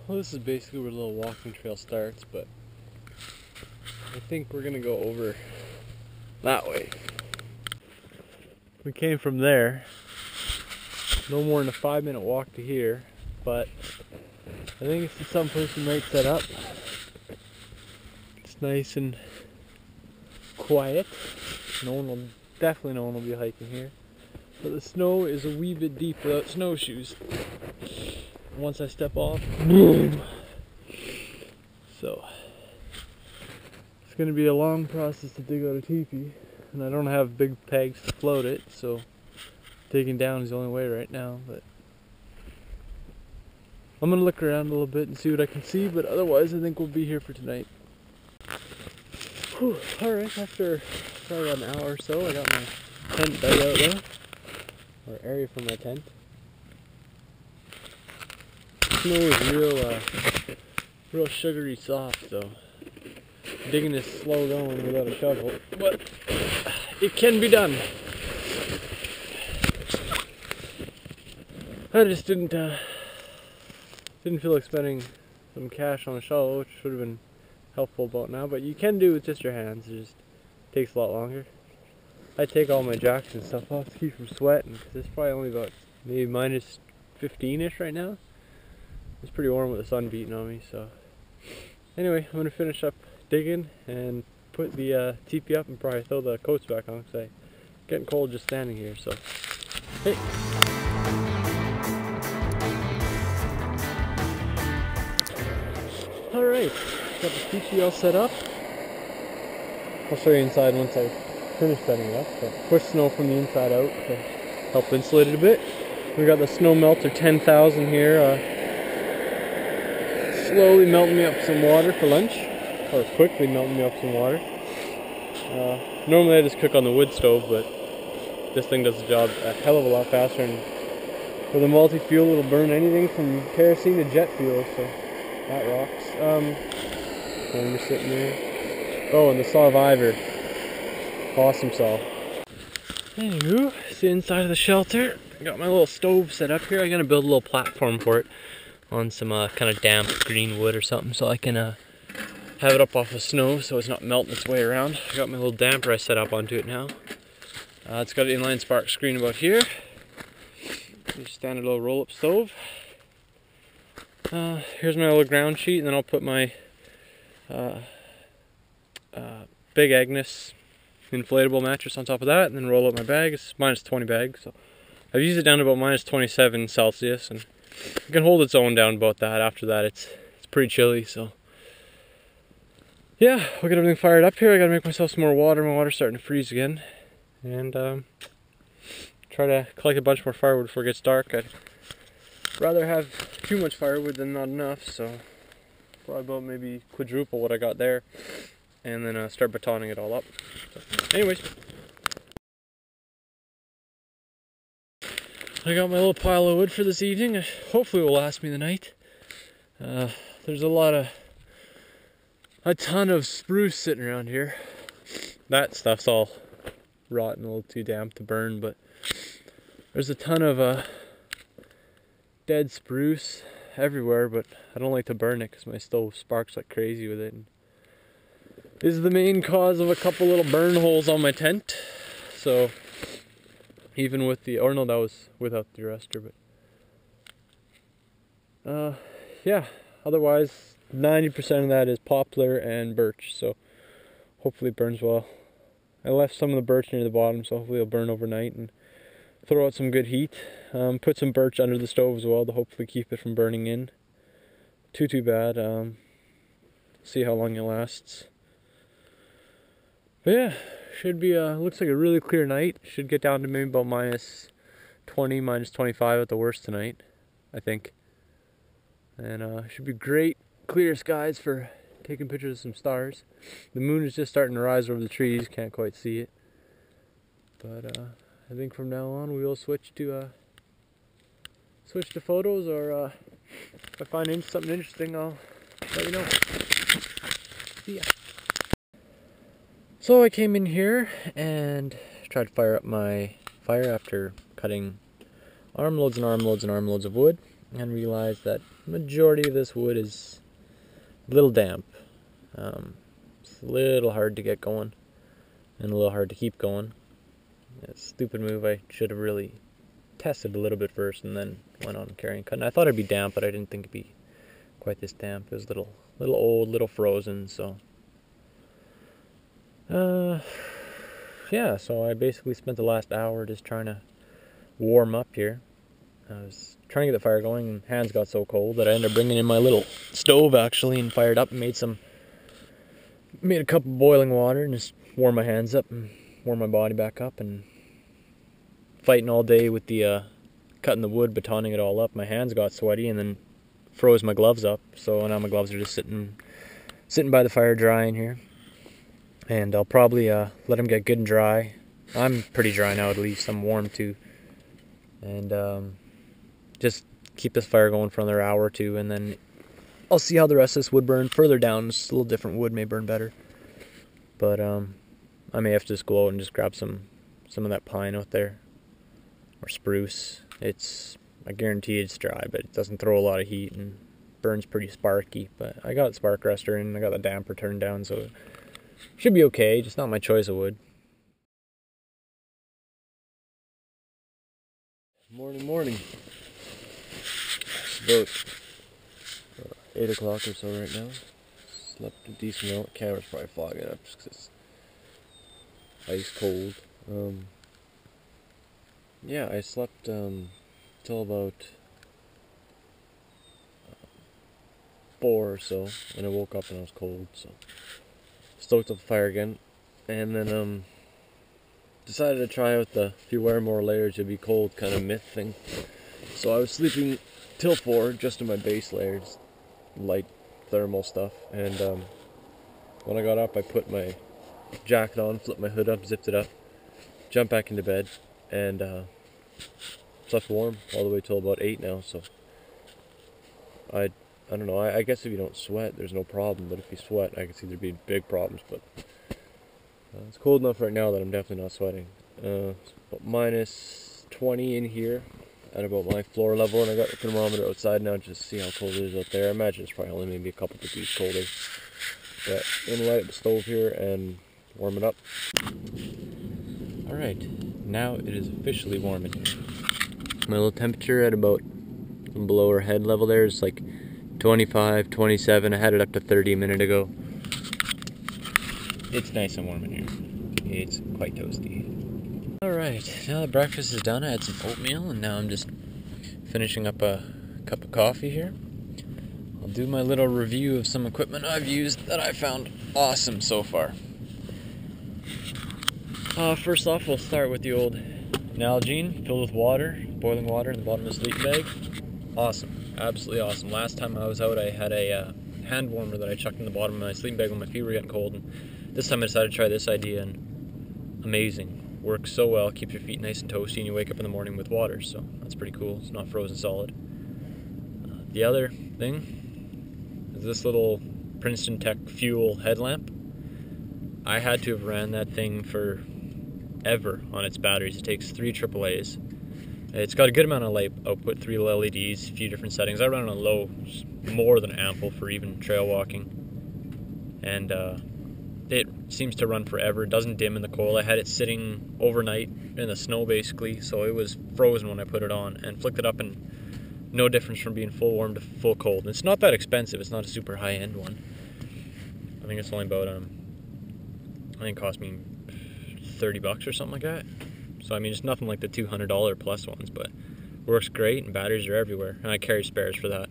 Well, this is basically where the little walking trail starts, but I think we're gonna go over that way. We came from there, no more than a 5-minute walk to here, but I think it's some place we might set up. It's nice and quiet. Definitely no one will be hiking here. But the snow is a wee bit deep without snowshoes. Once I step off, boom. So it's going to be a long process to dig out a teepee, and I don't have big pegs to float it, so digging down is the only way right now. But I'm going to look around a little bit and see what I can see, but otherwise I think we'll be here for tonight. Whew. Alright, after probably about an hour or so, I got my tent dug out there, or area for my tent. Snow is real sugary soft, so digging is slow going without a shovel, but it can be done. I just didn't feel like spending some cash on a shovel, which would have been helpful about now, but you can do it with just your hands. It just takes a lot longer. I take all my jacks and stuff off to keep from sweating, because it's probably only about maybe minus 15-ish right now. It's pretty warm with the sun beating on me, so anyway, I'm going to finish up digging and put the teepee up and probably throw the coats back on, because it's getting cold just standing here, so hey. Alright, got the teepee all set up. I'll show you inside once I finish setting it up. So push snow from the inside out to help insulate it a bit. We got the snow melter 10,000 here. Slowly melting me up some water for lunch, or quickly melting me up some water. Normally I just cook on the wood stove, but this thing does the job a hell of a lot faster, and with a multi-fuel it'll burn anything from kerosene to jet fuel, so that rocks. And we're sitting there. Oh, and the saw of Iver. Awesome saw. Anywho, it's the inside of the shelter. I got my little stove set up here. I'm gonna build a little platform for it on some kind of damp green wood or something, so I can have it up off of snow so it's not melting its way around. I got my little damper I set up onto it now. It's got an inline spark screen about here. Just standard little roll-up stove. Here's my little ground sheet, and then I'll put my Big Agnes inflatable mattress on top of that, and then roll up my bag. It's minus 20 bag, so I've used it down to about minus 27 Celsius, and it can hold its own down about that. After that, it's pretty chilly, so yeah, we'll get everything fired up here. I gotta make myself some more water. My water's starting to freeze again, and try to collect a bunch more firewood before it gets dark. I'd rather have too much firewood than not enough, so probably about maybe quadruple what I got there, and then start betoning it all up. So, anyways, I got my little pile of wood for this evening. Hopefully it will last me the night. There's a ton of spruce sitting around here. That stuff's all rotten, a little too damp to burn, but there's a ton of dead spruce everywhere, but I don't like to burn it because my stove sparks like crazy with it. And this is the main cause of a couple little burn holes on my tent. So even with the, or no, that was without the arrestor, but yeah, otherwise 90% of that is poplar and birch, so hopefully it burns well. I left some of the birch near the bottom, so hopefully it'll burn overnight and throw out some good heat. Put some birch under the stove as well to hopefully keep it from burning in. too bad. See how long it lasts. But yeah, should be looks like a really clear night. Should get down to maybe about -20, -25 at the worst tonight, I think. And should be great clear skies for taking pictures of some stars. The moon is just starting to rise over the trees, can't quite see it. But I think from now on we will switch to photos, or if I find something interesting, I'll let you know. See ya. So I came in here and tried to fire up my fire after cutting armloads and armloads and armloads of wood, and realized that the majority of this wood is a little damp. It's a little hard to get going and a little hard to keep going. It's a stupid move. I should have really tested a little bit first and then went on carrying cutting. I thought it'd be damp, but I didn't think it'd be quite this damp. It was a little old, little frozen, so yeah, so I basically spent the last hour just trying to warm up here. I was trying to get the fire going, and hands got so cold that I ended up bringing in my little stove actually and fired up and made a cup of boiling water and just warmed my hands up and warmed my body back up. And fighting all day with the cutting the wood, batoning it all up, my hands got sweaty and then froze my gloves up. So now my gloves are just sitting by the fire drying here. And I'll probably let them get good and dry. I'm pretty dry now, at least. I'm warm too. And just keep this fire going for another hour or two, and then I'll see how the rest of this wood burn further down. It's a little different wood, may burn better. But I may have to just go out and just grab some of that pine out there, or spruce. I guarantee it's dry, but it doesn't throw a lot of heat and burns pretty sparky. But I got spark rester in, I got the damper turned down, so it should be okay, just not my choice of wood. Morning. It's about 8 o'clock or so right now. Slept a decent amount. Camera's probably fogging up just because it's ice cold. Yeah, I slept till about 4 or so, and I woke up and I was cold, so stoked up the fire again, and then decided to try out the if you wear more layers you'll be cold kind of myth thing. So I was sleeping till 4 just in my base layers, light thermal stuff, and when I got up I put my jacket on, flipped my hood up, zipped it up, jumped back into bed, and slept warm all the way till about 8 now. So I don't know, I guess if you don't sweat there's no problem, but if you sweat I can see there'd be big problems. But it's cold enough right now that I'm definitely not sweating. It's about -20 in here at about my floor level, and I got the thermometer outside now just to see how cold it is out there. I imagine it's probably only maybe a couple degrees colder. But I'm gonna light up the stove here and warm it up. Alright, now it is officially warm in here. My little temperature at about below our head level there is like 25, 27. I had it up to 30 a minute ago. It's nice and warm in here. It's quite toasty. Alright, now that breakfast is done, I had some oatmeal, and now I'm just finishing up a cup of coffee here. I'll do my little review of some equipment I've used that I found awesome so far. First off, we'll start with the old Nalgene filled with water, boiling water in the bottom of the sleeping bag. Awesome, absolutely awesome. Last time I was out I had a hand warmer that I chucked in the bottom of my sleeping bag when my feet were getting cold, and this time I decided to try this idea, and amazing. Works so well, keeps your feet nice and toasty, and you wake up in the morning with water, so that's pretty cool. It's not frozen solid. The other thing is this little Princeton Tech Fuel headlamp. I had to have ran that thing for ever on its batteries. It takes 3 AAAs. It's got a good amount of light output, 3 LEDs, a few different settings. I ran it on low, more than ample for even trail walking. And it seems to run forever. It doesn't dim in the cold. I had it sitting overnight in the snow basically, so it was frozen when I put it on, and flicked it up, and no difference from being full warm to full cold. And it's not that expensive. It's not a super high-end one. I think it's only about I think it cost me $30 or something like that. So I mean, it's nothing like the $200 plus ones, but works great, and batteries are everywhere, and I carry spares for that.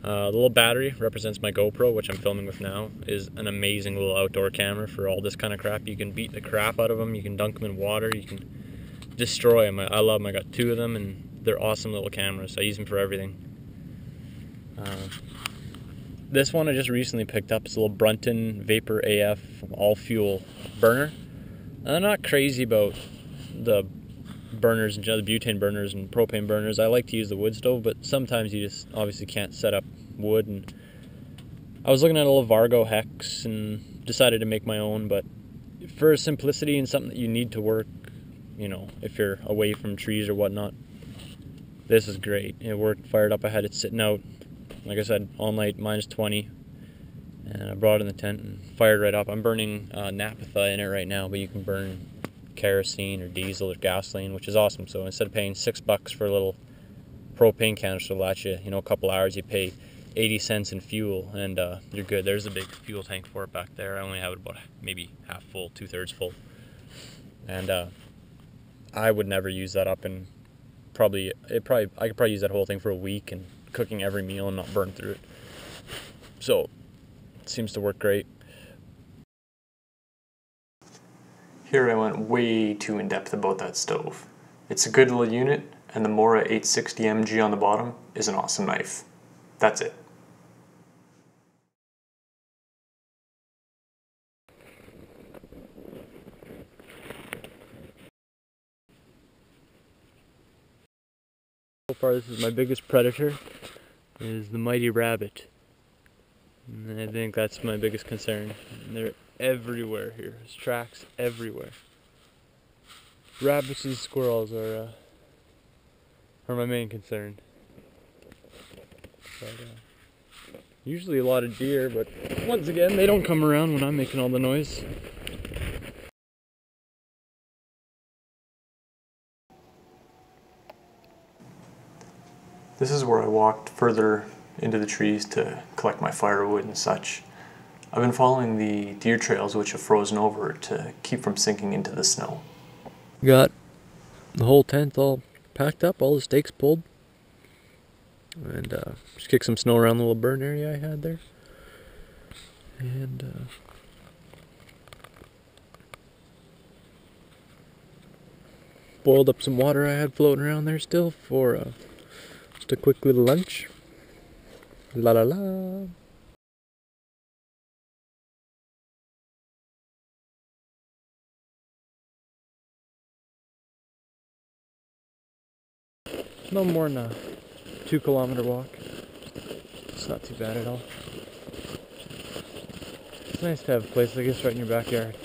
The little battery represents my GoPro, which I'm filming with now. Is an amazing little outdoor camera for all this kind of crap. You can beat the crap out of them. You can dunk them in water. You can destroy them. I love them. I got 2 of them, and they're awesome little cameras. I use them for everything. This one I just recently picked up. It's a little Brunton Vapor AF all-fuel burner. I'm not crazy about the burners and the butane burners and propane burners. I like to use the wood stove, but sometimes you just obviously can't set up wood. And I was looking at a little Vargo Hex and decided to make my own, but for simplicity and something that you need to work, you know, if you're away from trees or whatnot, this is great. It worked, fired up. I had it sitting out, like I said, all night, -20, and I brought it in the tent and fired right up. I'm burning naphtha in it right now, but you can burn kerosene or diesel or gasoline, which is awesome. So instead of paying $6 for a little propane canister to last you, a couple hours, you pay 80 cents in fuel, and you're good. There's a big fuel tank for it back there. I only have it about maybe half full, 2/3 full, and I would never use that up, and I could probably use that whole thing for a week and cooking every meal and not burn through it. So it seems to work great. Here I went way too in-depth about that stove. It's a good little unit, and the Mora 860 MG on the bottom is an awesome knife. That's it. So far, this is my biggest predator, is the mighty rabbit. And I think that's my biggest concern. And they're everywhere here. There's tracks everywhere. Rabbits and squirrels are my main concern. But, usually a lot of deer, but once again, they don't come around when I'm making all the noise. This is where I walked further into the trees to collect my firewood and such. I've been following the deer trails which have frozen over to keep from sinking into the snow. Got the whole tent all packed up, all the stakes pulled, and just kicked some snow around the little burn area I had there, and boiled up some water I had floating around there still for just a quick little lunch. La la la. No more than a 2-kilometer walk. It's not too bad at all. It's nice to have a place like this right in your backyard.